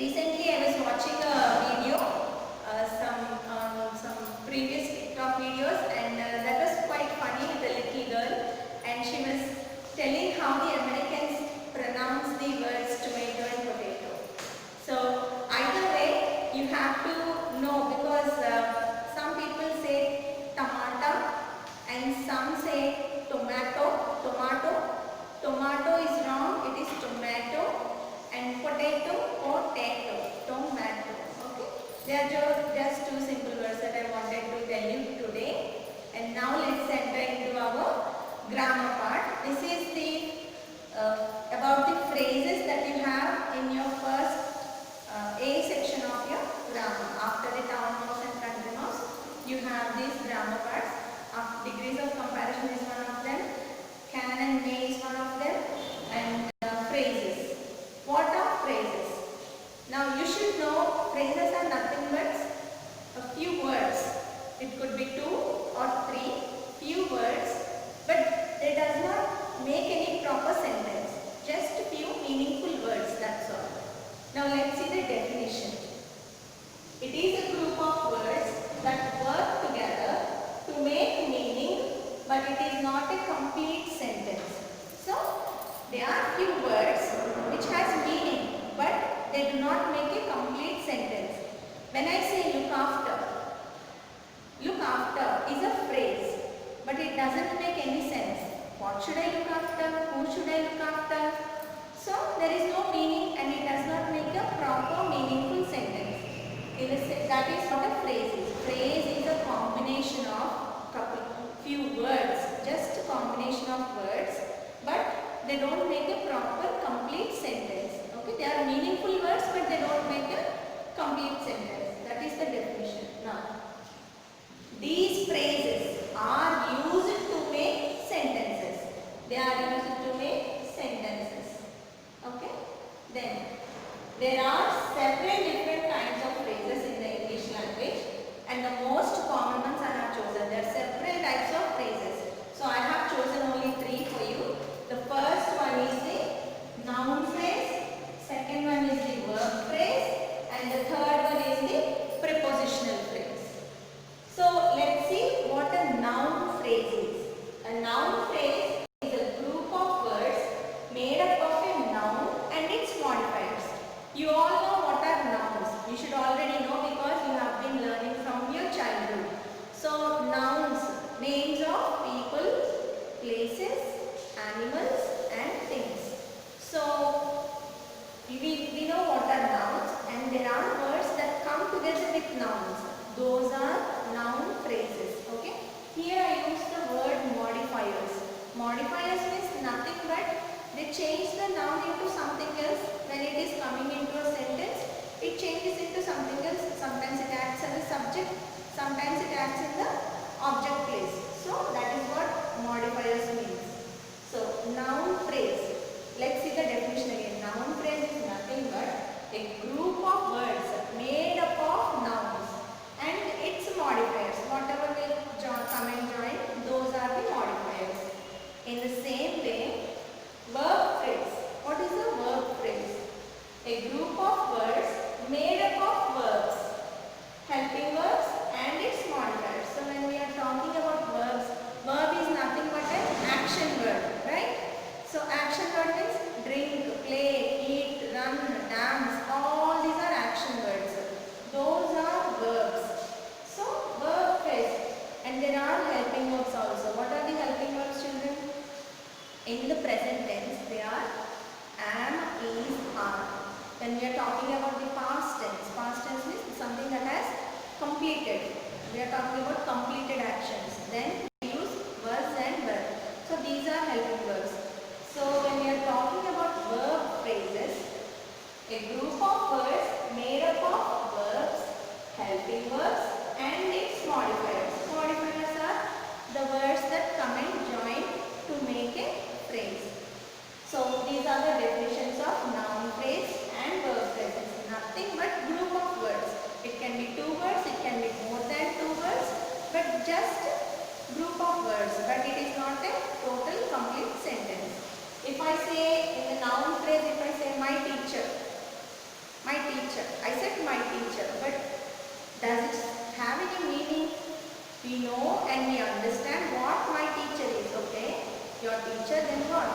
Recently, I was watching a video, some previous TikTok videos, and that was quite funny with a little girl, and she was telling how the Americans pronounce the words tomato and potato. So either way, you have to know, because some people say tomato and some say tomato. Tomato is wrong. It is tomato. And potato, tomato. Okay, they are just two simple words that I wanted to tell you today. And now let's enter into our grammar part. This is the about the phrases that you have in your first A section of your grammar. After the town mouse and country mouse, you have these grammar parts. Degrees of comparison is one of them. Can and may is one of them. And phrases. What are phrases? Now you should know phrases are nothing but a few words. It could be 2 or 3 few words, but it does not make any proper sentence. Just a few meaningful words, that's all. Now let's see the definition. It is a group of words that work together to make meaning, but it is not a complete sentence. So there are few words which has meaning, but they do not make a complete sentence. When I say look after is a phrase, but it doesn't make any sense. What should I look after? Who should I look after? So there is no meaning and it does not make a proper meaningful sentence. That is what a phrase is. Phrase is a combination of few words, just a combination of words, but they don't make a proper complete sentence. Okay, they are meaningful words, but they don't make a complete sentence. That is the definition. Now, these phrases are used to make sentences. They are used to make sentences. Okay. Then there are several different kinds of phrases in the English language, and the most common ones I have chosen. There are several types of phrases. So I have chosen only 3 for you. The first one is the noun phrase, second one is the verb phrase, and the third one is the prepositional phrase. So let's see what a noun phrase is. A noun phrase is a group of words made up of a noun and its modifiers. You all know what are nouns. You should already know because you have been learning from your childhood. So nouns, names of people, places, animals and things. So we know what are nouns, and there are words that come together with nouns. Those are noun phrases. Okay. Here I use the word modifiers. Modifiers means nothing but they change the noun into something else. When it is coming into a sentence, it changes into something else. Sometimes it acts as a subject, sometimes it acts in the object place. So that is what modifiers means. So noun phrase. Let's see the definition again. Noun phrase is nothing but a group of words made up of nouns and its modifiers. Whatever will come and join, those are the modifiers. In the same way, verb phrase. What is a verb phrase? A group of words made up of verbs, helping verbs and its modifiers. So when we are talking about verbs, verb is nothing but an action word, right? So action word means drink, play, eat, run, dance, all these are action words. Those are verbs. So verb phrase, and there are helping verbs also. What are the helping verbs, children? In the present tense, they are am, is, are. When we are talking about the past tense means something that has completed. We are talking about completed actions. Then we use was and were. So these are helping verbs. So when we are talking about verb phrases, a group of words made up of verbs, helping verbs and its modifiers. Modifiers are the words that come and join to make a phrase. So these are the definitions of noun phrase and verb phrases. Nothing but group of words. It can be 2 words, it can be more than 2 words, but just group of words. But it is not a total complete sentence. If I say in the noun phrase, if I say my teacher, my teacher. But does it have any meaning? We know and we understand what my teacher is, okay? Your teacher, then what?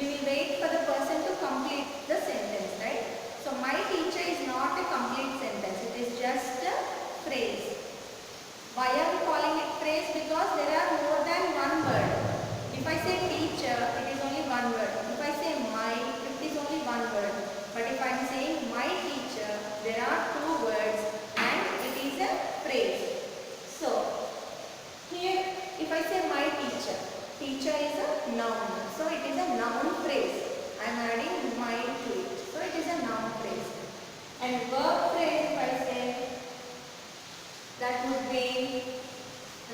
We will wait for the person to complete the sentence, right? So my teacher is not a complete sentence. It is just a phrase. Why are we calling it phrase? Because there are more than one word. If I say teacher, it is only one word. If I say my, it is only one word. But if I am saying my teacher, there are two words and it is a phrase. So, here if I say my teacher, teacher is a noun. So, it is a noun phrase. I am adding my to it. So, it is a noun phrase. And verb phrase, if I say, that would be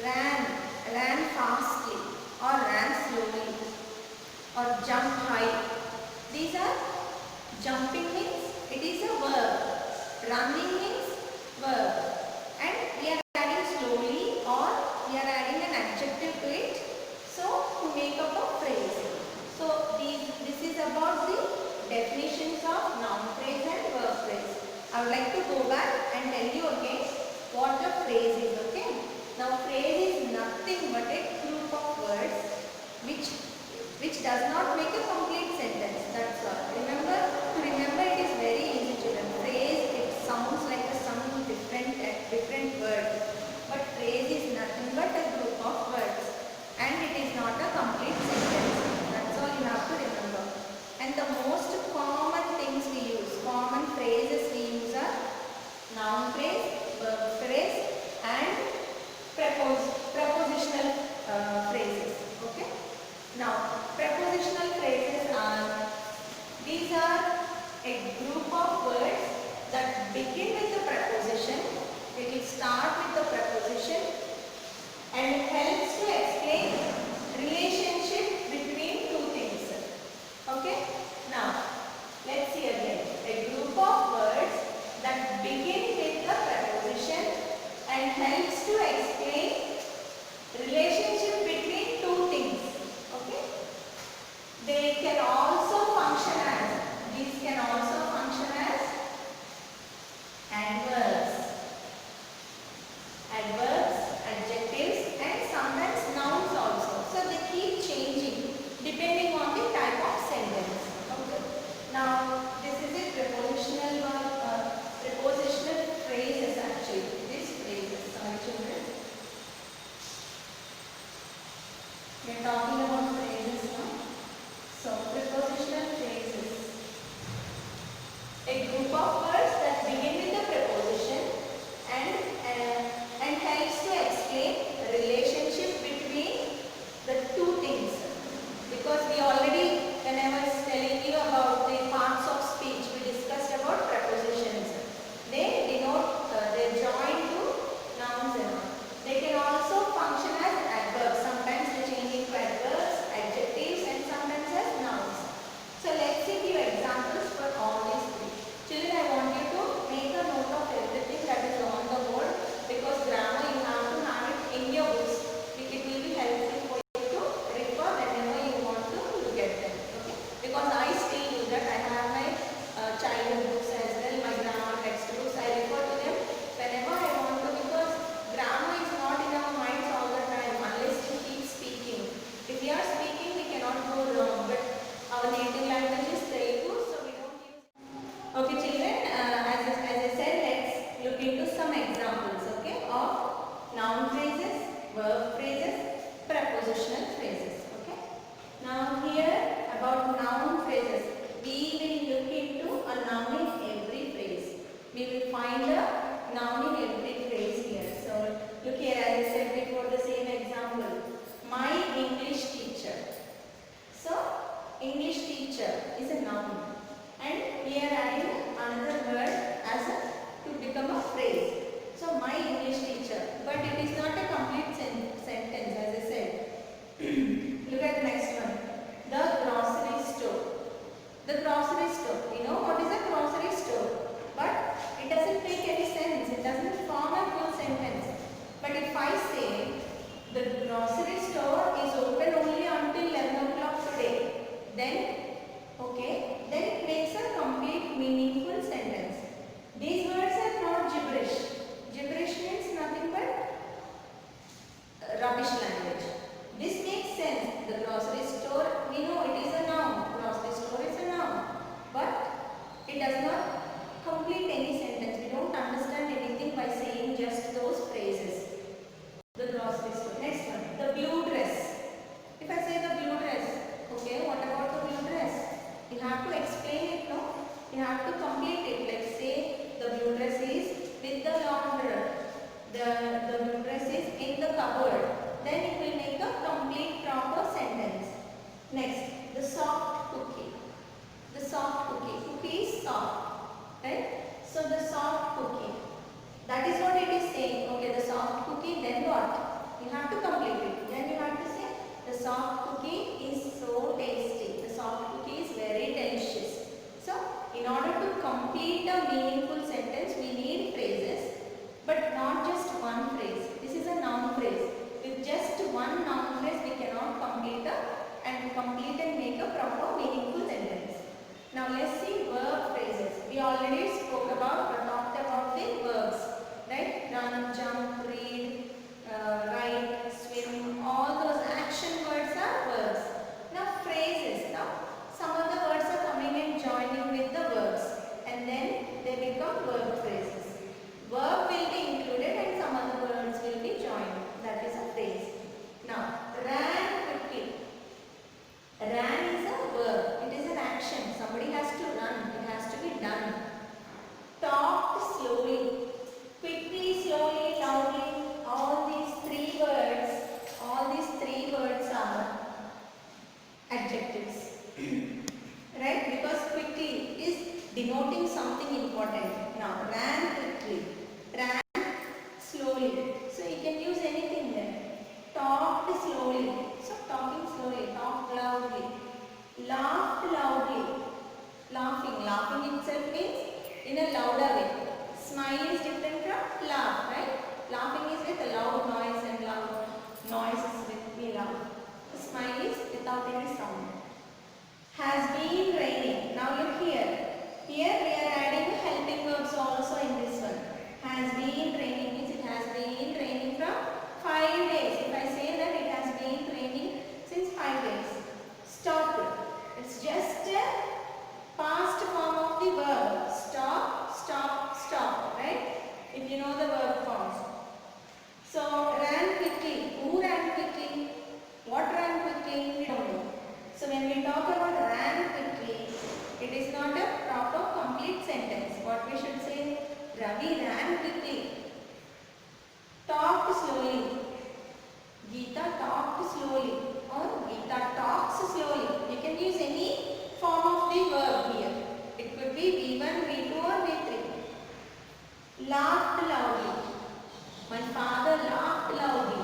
ran fastly or ran slowly or jumped high. These are jumping means it is a verb. Running means verb. And we are adding slowly or we are adding an adjective to it. So to make up a phrase. So this is about the definitions of noun phrase and verb phrase. I would like to go back and tell you again what a phrase is, okay? Now phrase is nothing but a group of words which does not make a complete sentence. That's all. To remember it is very easy, children. Phrase, it sounds like some different word. But phrase is nothing but a group of words. And it is not a complete sentence. That's all you have to remember. And the most common things we use, common phrases we use are noun phrase, verb phrase and prepositional phrases. Okay. Now, prepositional phrases are, these are a group of words that begin with the preposition. It will start with the preposition and helps to explain relationship between two things. Okay. Now, let's see again. A group of words that begin with the preposition and helps to explain relationship between two things. Okay. They can also function as, these can also function as adverbs, adjectives and sometimes nouns also. So they keep changing depending on the type of sentence. Okay. Now this is a prepositional phrases actually. These phrases, sorry children. We are talking about phrases now. So prepositional phrases. A group of words that begin with the preposition and helps to explain the relationship between the two things. Because we already, when I was telling you about the parts of speech, we discussed about prepositions. They denote, they join to nouns and all. They can also function as adverbs. Sometimes they change into adverbs, adjectives and sometimes as nouns. So let's see few examples for all these three. Children, I want you to make a note of everything that is on the board because grammar you have to have it in your books. It will be helpful for you to refer whenever you want to look at them. Okay? Because I still do that. I have my childhood books as well, my grammar textbooks. I refer to them whenever I want to because grammar is not in our minds all the time unless you keep speaking. If we are speaking, we cannot go wrong. But our native language is Telugu, so we don't use. Okay, children. As I said, let's look into some examples. Okay, of noun phrases, verb phrases, prepositional phrases. Okay. Now here about noun phrases, we will look into a noun in every phrase. We will find a noun in every phrase here. So look here, as I said before, the same example. My English teacher. So English teacher is a noun, and we are adding another word as to become a phrase. So my English teacher, but it is not a complete sentence, as I said. Look at the next one. The grocery store. The grocery store. We know what is a grocery store, but it doesn't make any sense. It doesn't form a full sentence. But if I say the grocery store is open only until 11 o'clock today, then it makes a complete meaningful sentence. These words by saying just those phrases. The grocery store. Next one, the blue dress. If I say the blue dress, okay, what about the blue dress? You have to explain it, no? You have to complete it. Let's say the blue dress is with the launderer. The blue dress is in the cupboard. Then it will make a complete proper sentence. Next, the soft cookie. The soft cookie. Cookie is soft, right? So the soft cookie. That is what it is saying. Okay, the soft cookie. Then what? You have to complete it. Then you have to say the soft cookie is so tasty. The soft cookie is very delicious. So in order to complete a meaningful sentence, we need phrases, but not just one phrase. This is a noun phrase. With just one noun phrase, we cannot complete and make a proper meaningful sentence. Now let's see verb phrases. We already spoke about or talked about the verbs, right? Run, jump, read, write, swim. All those action words are verbs. Now phrases. Now some of the words are coming and joining with the verbs, and then they become verb phrases. Verb will be included and some other words will be joined. That is a phrase. Now, ran quickly. Ran is a verb. It is an action. Somebody has to run. It has to be done. Talked slowly. Quickly, slowly, loudly. All these three words are adjectives. Right? Because quickly is denoting something important. Now, ran quickly. Ran slowly. So you can use anything there. Talked slowly. So talking slowly. Talk loudly. Laughed loudly. Laughing itself means in a louder way. Smile is different from laugh, right? Laughing is with a loud noise and loud noise is with we laugh. Smile is without any sound. Has been raining. Now look here. Here we are adding helping verbs also in this one. Has been raining means it has been raining from 5 days. If I say that it has been raining since 5 days. Stopped. It's just a past form of the verb. Stop, stop, stop. Right? If you know the verb forms. So ran quickly. Who ran quickly? What ran quickly? We don't know. So when we talk about ran quickly, it is not a proper complete sentence. What we should say? Ravi ran quickly. Talked slowly. Geeta talked slowly. Or Geeta talks slowly. You can use any form of the verb here. It could be V1, V2 or V3. Laughed loudly. My father laughed loudly.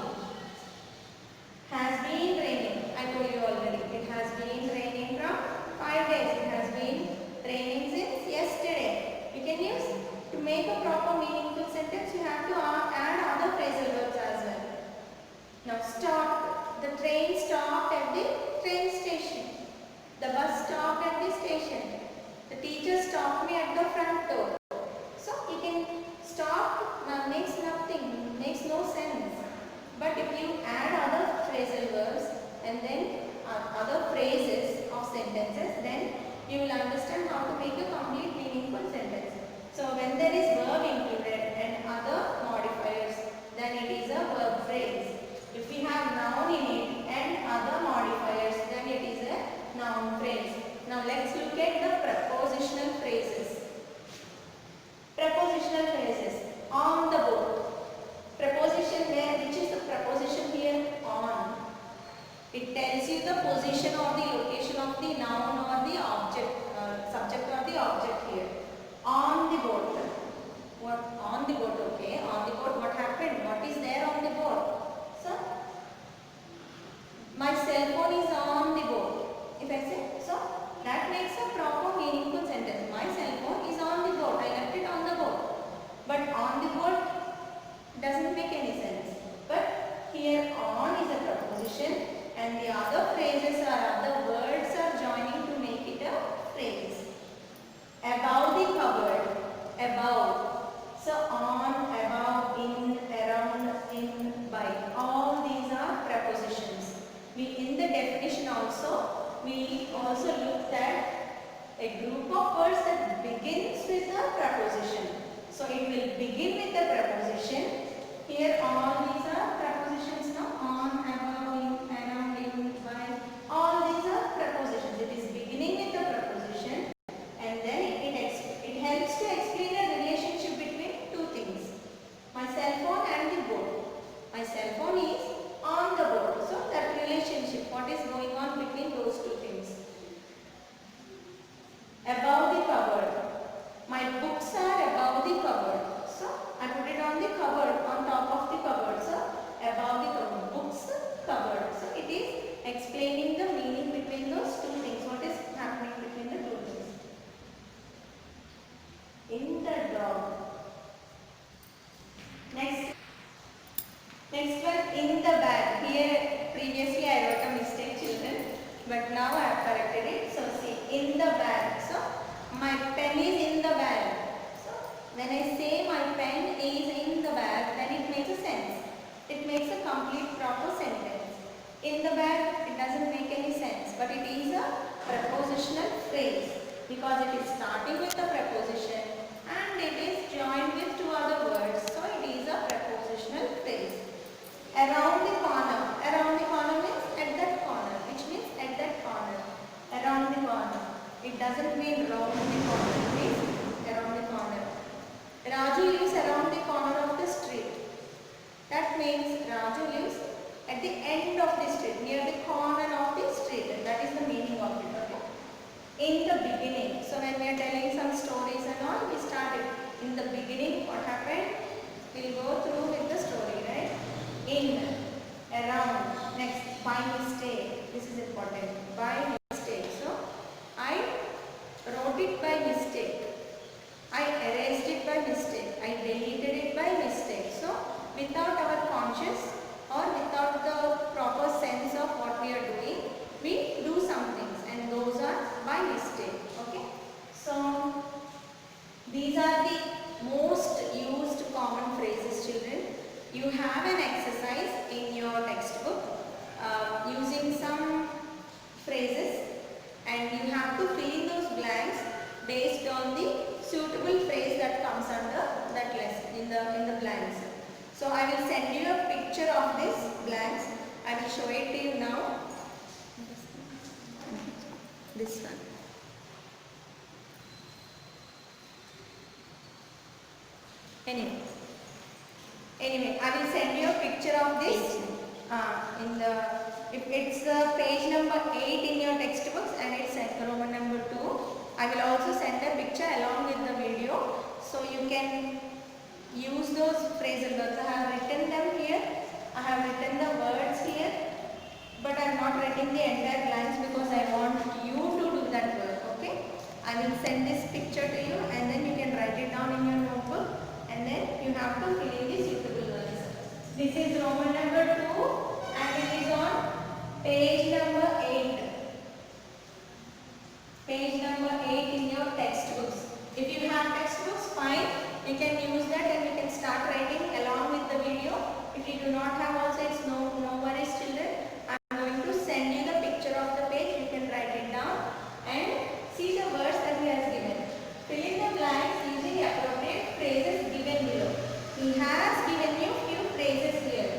Has been raining. I told you already. It has been raining from 5 days. It has been raining since yesterday. You can use to make a proper meaningful sentence. You have to add other phrasal verbs as well. Now stopped. The train stopped at the train station. The bus stopped at the station. The teacher stopped me at the front door. So you can stop makes nothing, makes no sense. But if you add other phrasal verbs and then other phrases of sentences, then you will understand how to make a complete meaningful sentence. So when there is verb included and other modifiers, then it is a verb phrase. If we have noun in it and other modifiers, then it is a noun phrase. Now let's look at the prepositional phrases. Prepositional phrases. On the boat. Preposition there, which is the preposition here? On. It tells you the position or the location of the noun or the object, subject or the object here. begin with the preposition. Here all these are prepositions now. On, above, in, around, in, by. All these are prepositions. It is beginning with the preposition, and then it helps to explain the relationship between two things. My cell phone and the board. My cell phone is on the board. So that relationship, what is going on between those two things. Above the cupboard. My books are above the cupboard. So I put it on the cupboard, on top of the cupboard. So above the cupboard. Books, cupboard. So it is explaining the meaning between those two things. What is happening between the two things. In the dog. Next one, in the bag. Here previously I wrote a mistake, children, but now I have corrected it. So see, in the bag. So my pen is in the bag. So when I say my pen is in the bag, then it makes a sense. It makes a complete proper sentence. In the bag, it doesn't make any sense, but it is a prepositional phrase because it is starting with the preposition and it is joined with two other words. So it is a prepositional phrase. Around the corner. Around the corner means at that corner, which means at that corner. Around the corner. It doesn't mean round the corner. It means around the corner. Raju lives around the corner of the street. That means Raju lives at the end of the street, near the corner of the street. That is the meaning of it. Okay? In the beginning. So when we are telling some stories and all, we started in the beginning. What happened? We'll go through with the story, right? In, around, next, by mistake. This is important. By mistake. So I wrote it by mistake. I erased it by mistake. I deleted it by mistake. So without our conscious or without the proper sense of what we are doing, we do some things, and those are by mistake. Okay? So these are the most used common phrases, children. You have an exercise in your textbook using some phrases, and you have to fill in those blanks based on the suitable phrase that comes under that lesson in the blanks. So I will send you a picture of these blanks. I will show it to you now. This one. Anyway, I will send you a picture of this if it's page number 8 in your textbooks, and it's Roman number 2. I will also send a picture along with the video, so you can use those phrasal verbs. I have written them here. I have written the words here, but I am not writing the entire blanks because I want you to do that work. Okay? I will send this picture to you, and then you can write it down in your notebook, and then you have to fill in the suitable words. This is Roman number 2, and it is on page number 8. Page number 8 in your textbooks. If you have textbooks, fine. You can use that and you can start writing along with the video. If you do not have also, it's no worries, children. I am going to send you the picture of the page. You can write it down and see the words that he has given. Fill in the blanks using appropriate phrases given below. He has given you few phrases here.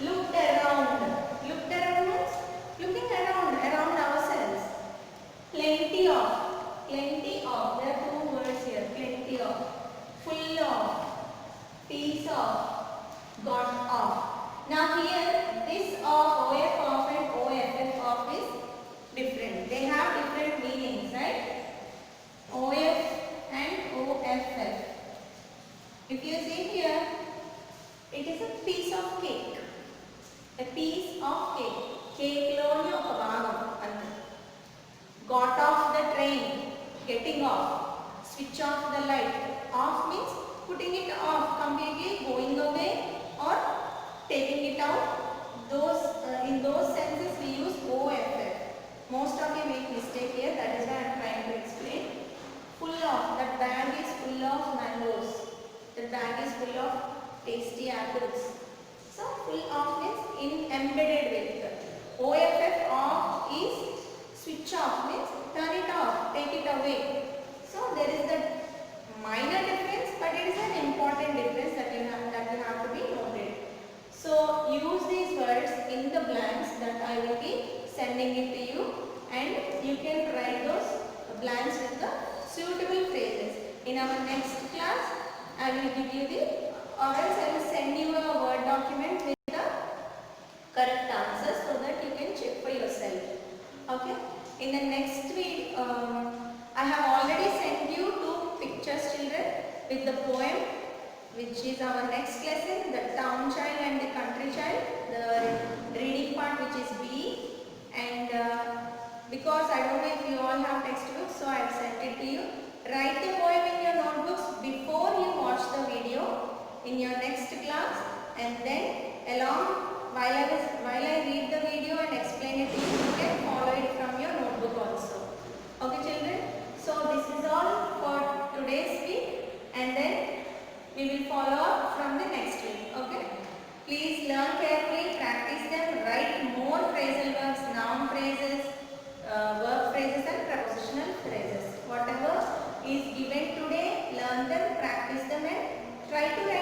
Looked around. Looked around means looking around ourselves. Plenty of. Plenty of. There are two words here. Plenty of. Full of. Piece of. Got of. Now here this of, OF of and OFF of is different. They have different meanings, right? OF and OFF. If you see here, it is a piece of cake. A piece of cake. Cake loni oka bhagam anta. Got off the train. Getting off. Switch off the light. Off means putting it off completely, going away or taking it out. In those senses we use OFF. Most of you make mistake here. That is why I am trying to explain. Full of. That bag is full of mangoes. That bag is full of tasty apples. So full of means embedded with. OFF off is switch off means turn it off, take it away. So there is the minor difference, but it is an important I will be sending it to you, and you can write those blanks with the suitable phrases. In our next class, I will give you the, or else I will send you a Word document with the correct answers so that you can check for yourself. Okay. In the next week, I have already sent you 2 pictures, children, with the poem, which is our next lesson, the town child and the country child, the reading part, which is B. And because I don't know if you all have textbooks, so I have sent it to you. Write the poem in your notebooks before you watch the video in your next class, and then while I read the video and explain it to you, you can follow it from your notebook also. Okay, children. So this is all for today's week, and then we will follow up from the next week. Okay. Please learn carefully, practice them, write more phrasal verbs, noun phrases, verb phrases and prepositional phrases. Whatever is given today, learn them, practice them, and try to write